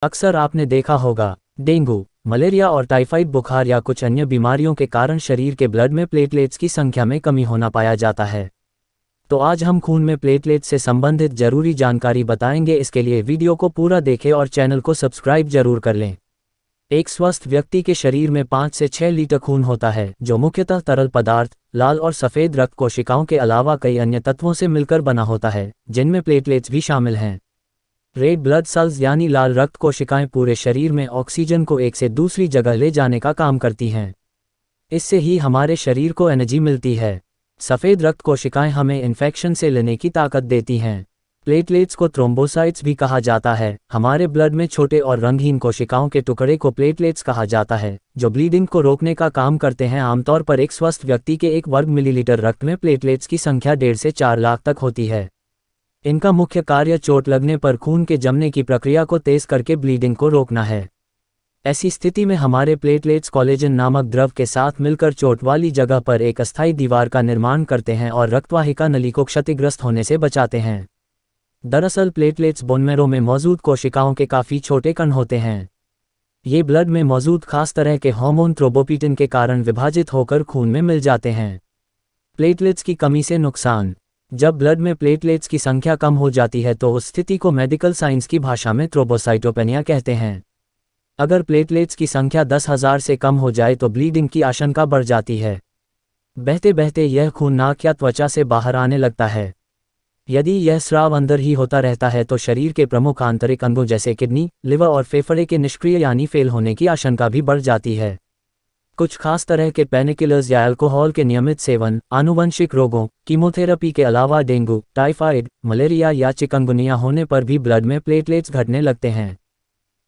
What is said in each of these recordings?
अक्सर आपने देखा होगा, डेंगू, मलेरिया और टाइफाइड बुखार या कुछ अन्य बीमारियों के कारण शरीर के ब्लड में प्लेटलेट्स की संख्या में कमी होना पाया जाता है। तो आज हम खून में प्लेटलेट्स से संबंधित जरूरी जानकारी बताएंगे। इसके लिए वीडियो को पूरा देखें और चैनल को सब्सक्राइब जरूर कर लें। एक स्वस्थ व्यक्ति के शरीर में 5 से 6 लीटर खून होता है, जो मुख्यतः तरल पदार्थ, लाल और सफ़ेद रक्त कोशिकाओं के अलावा कई अन्य तत्वों से मिलकर बना होता है, जिनमें प्लेटलेट्स भी शामिल हैं। रेड ब्लड सेल्स यानी लाल रक्त कोशिकाएं पूरे शरीर में ऑक्सीजन को एक से दूसरी जगह ले जाने का काम करती हैं। इससे ही हमारे शरीर को एनर्जी मिलती है। सफ़ेद रक्त कोशिकाएं हमें इन्फेक्शन से लड़ने की ताकत देती हैं। प्लेटलेट्स को थ्रोम्बोसाइट्स भी कहा जाता है। हमारे ब्लड में छोटे और रंगहीन कोशिकाओं के टुकड़े को प्लेटलेट्स कहा जाता है, जो ब्लीडिंग को रोकने का काम करते हैं। आमतौर पर एक स्वस्थ व्यक्ति के 1 वर्ग मिलीलीटर रक्त में प्लेटलेट्स की संख्या 1.5 से 4 लाख तक होती है। इनका मुख्य कार्य चोट लगने पर खून के जमने की प्रक्रिया को तेज करके ब्लीडिंग को रोकना है। ऐसी स्थिति में हमारे प्लेटलेट्स कोलेजन नामक द्रव के साथ मिलकर चोट वाली जगह पर एक अस्थायी दीवार का निर्माण करते हैं और रक्तवाहिका नली को क्षतिग्रस्त होने से बचाते हैं। दरअसल प्लेटलेट्स बोन मैरो में मौजूद कोशिकाओं के काफ़ी छोटे कण होते हैं। ये ब्लड में मौजूद खास तरह के हार्मोन थ्रोम्बोपिटिन के कारण विभाजित होकर खून में मिल जाते हैं। प्लेटलेट्स की कमी से नुकसान। जब ब्लड में प्लेटलेट्स की संख्या कम हो जाती है तो उस स्थिति को मेडिकल साइंस की भाषा में थ्रोम्बोसाइटोपेनिया कहते हैं। अगर प्लेटलेट्स की संख्या 10,000 से कम हो जाए तो ब्लीडिंग की आशंका बढ़ जाती है। बहते बहते यह खून नाक या त्वचा से बाहर आने लगता है। यदि यह स्राव अंदर ही होता रहता है तो शरीर के प्रमुख आंतरिक अंगों जैसे किडनी, लिवर और फेफड़े के निष्क्रिय यानी फेल होने की आशंका भी बढ़ जाती है। कुछ खास तरह के पेनिकिलर्स या अल्कोहल के नियमित सेवन, आनुवंशिक रोगों, कीमोथेरेपी के अलावा डेंगू, टाइफाइड, मलेरिया या चिकनगुनिया होने पर भी ब्लड में प्लेटलेट्स घटने लगते हैं।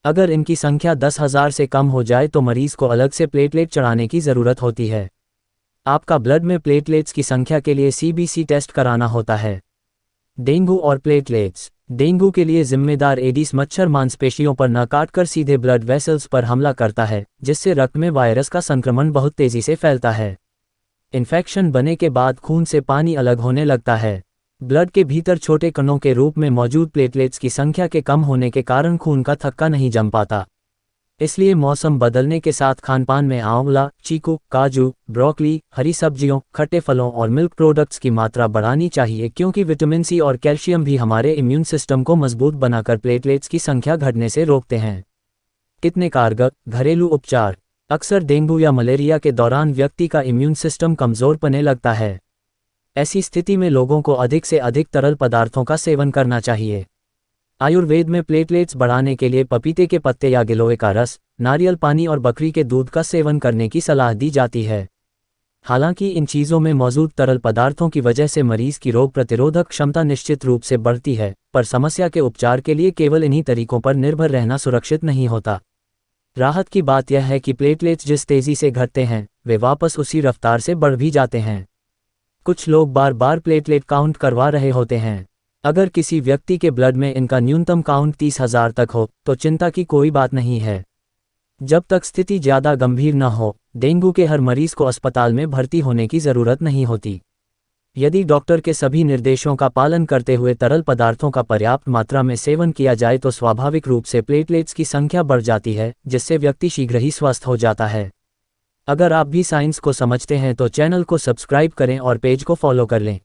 अगर इनकी संख्या 10,000 से कम हो जाए तो मरीज को अलग से प्लेटलेट चढ़ाने की ज़रूरत होती है। आपका ब्लड में प्लेटलेट्स की संख्या के लिए CBC टेस्ट कराना होता है। डेंगू और प्लेटलेट्स। डेंगू के लिए जिम्मेदार एडिस मच्छर मांसपेशियों पर न काटकर सीधे ब्लड वेसल्स पर हमला करता है, जिससे रक्त में वायरस का संक्रमण बहुत तेजी से फैलता है। इन्फेक्शन बने के बाद खून से पानी अलग होने लगता है। ब्लड के भीतर छोटे कणों के रूप में मौजूद प्लेटलेट्स की संख्या के कम होने के कारण खून का थक्का नहीं जम पाता। इसलिए मौसम बदलने के साथ खानपान में आंवला, चीकू, काजू, ब्रोकली, हरी सब्जियों, खट्टे फलों और मिल्क प्रोडक्ट्स की मात्रा बढ़ानी चाहिए, क्योंकि विटामिन C और कैल्शियम भी हमारे इम्यून सिस्टम को मजबूत बनाकर प्लेटलेट्स की संख्या घटने से रोकते हैं। कितने कारगर घरेलू उपचार। अक्सर डेंगू या मलेरिया के दौरान व्यक्ति का इम्यून सिस्टम कमज़ोर पड़ने लगता है। ऐसी स्थिति में लोगों को अधिक से अधिक तरल पदार्थों का सेवन करना चाहिए। आयुर्वेद में प्लेटलेट्स बढ़ाने के लिए पपीते के पत्ते या गिलोय का रस, नारियल पानी और बकरी के दूध का सेवन करने की सलाह दी जाती है। हालांकि इन चीज़ों में मौजूद तरल पदार्थों की वजह से मरीज की रोग प्रतिरोधक क्षमता निश्चित रूप से बढ़ती है, पर समस्या के उपचार के लिए केवल इन्हीं तरीकों पर निर्भर रहना सुरक्षित नहीं होता। राहत की बात यह है कि प्लेटलेट्स जिस तेज़ी से घटते हैं, वे वापस उसी रफ्तार से बढ़ भी जाते हैं। कुछ लोग बार बार प्लेटलेट काउंट करवा रहे होते हैं। अगर किसी व्यक्ति के ब्लड में इनका न्यूनतम काउंट 30,000 तक हो तो चिंता की कोई बात नहीं है। जब तक स्थिति ज़्यादा गंभीर न हो, डेंगू के हर मरीज को अस्पताल में भर्ती होने की ज़रूरत नहीं होती। यदि डॉक्टर के सभी निर्देशों का पालन करते हुए तरल पदार्थों का पर्याप्त मात्रा में सेवन किया जाए तो स्वाभाविक रूप से प्लेटलेट्स की संख्या बढ़ जाती है, जिससे व्यक्ति शीघ्र ही स्वस्थ हो जाता है। अगर आप भी साइंस को समझते हैं तो चैनल को सब्सक्राइब करें और पेज को फॉलो कर लें।